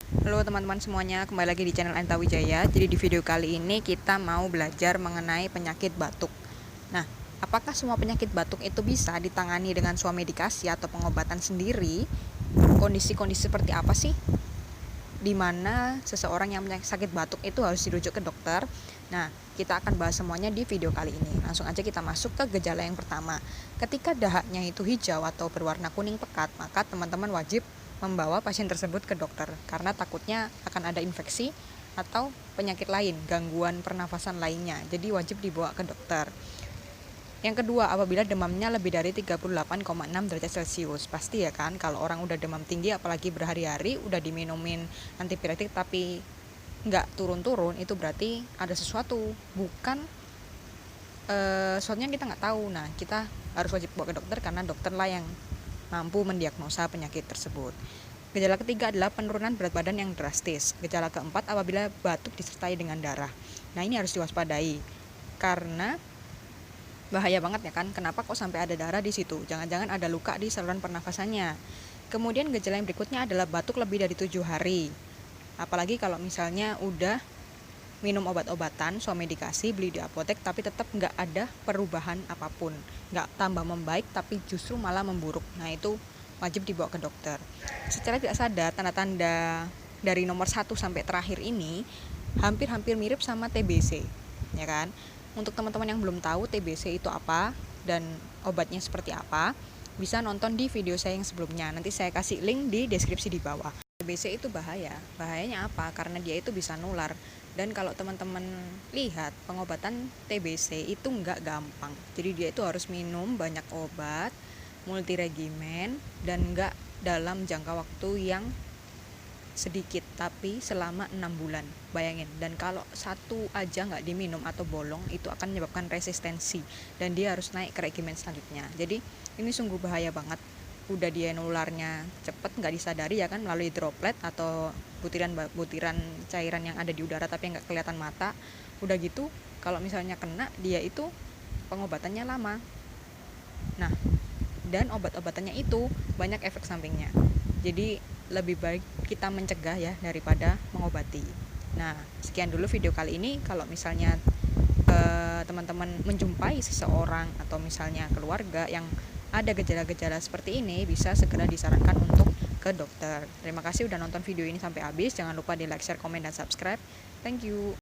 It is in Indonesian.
Halo teman-teman semuanya, kembali lagi di channel Anita Wijaya. Jadi di video kali ini kita mau belajar mengenai penyakit batuk. Nah, apakah semua penyakit batuk itu bisa ditangani dengan suatu medikasi atau pengobatan sendiri? Kondisi-kondisi seperti apa sih di mana seseorang yang sakit batuk itu harus dirujuk ke dokter? Nah, kita akan bahas semuanya di video kali ini. Langsung aja kita masuk ke gejala yang pertama. Ketika dahaknya itu hijau atau berwarna kuning pekat, maka teman-teman wajib membawa pasien tersebut ke dokter karena takutnya akan ada infeksi atau penyakit lain, gangguan pernafasan lainnya. Jadi wajib dibawa ke dokter. Yang kedua, apabila demamnya lebih dari 38,6 derajat Celcius. Pasti ya kan, kalau orang udah demam tinggi apalagi berhari-hari udah diminumin antipiretik tapi nggak turun-turun, itu berarti ada sesuatu, bukan soalnya kita nggak tahu. Nah, kita harus wajib bawa ke dokter karena dokter lah yang mampu mendiagnosa penyakit tersebut. Gejala ketiga adalah penurunan berat badan yang drastis. Gejala keempat, apabila batuk disertai dengan darah. Nah, ini harus diwaspadai karena bahaya banget ya kan, kenapa kok sampai ada darah di situ? Jangan-jangan ada luka di saluran pernafasannya. Kemudian gejala yang berikutnya adalah batuk lebih dari 7 hari. Apalagi kalau misalnya udah minum obat-obatan, medikasi, beli di apotek, tapi tetap nggak ada perubahan apapun. Nggak tambah membaik, tapi justru malah memburuk. Nah, itu wajib dibawa ke dokter. Secara tidak sadar, tanda-tanda dari nomor 1 sampai terakhir ini hampir-hampir mirip sama TBC, ya kan? Untuk teman-teman yang belum tahu TBC itu apa dan obatnya seperti apa, bisa nonton di video saya yang sebelumnya. Nanti saya kasih link di deskripsi di bawah. TBC itu bahaya. Bahayanya apa? Karena dia itu bisa nular. Dan kalau teman-teman lihat, pengobatan TBC itu nggak gampang. Jadi dia itu harus minum banyak obat, multiregimen, dan nggak dalam jangka waktu yang sedikit, tapi selama 6 bulan. Bayangin, dan kalau satu aja nggak diminum atau bolong, itu akan menyebabkan resistensi dan dia harus naik ke regimen selanjutnya. Jadi ini sungguh bahaya banget. Udah dia nularnya cepet, nggak disadari ya kan, melalui droplet atau butiran cairan yang ada di udara tapi nggak kelihatan mata. Udah gitu, kalau misalnya kena, dia itu pengobatannya lama. Nah, dan obat-obatannya itu banyak efek sampingnya. Jadi lebih baik kita mencegah ya daripada mengobati. Nah, sekian dulu video kali ini. Kalau misalnya teman-teman menjumpai seseorang atau misalnya keluarga yang ada gejala-gejala seperti ini, bisa segera disarankan untuk ke dokter. Terima kasih udah nonton video ini sampai habis. Jangan lupa di like, share, komen, dan subscribe. Thank you.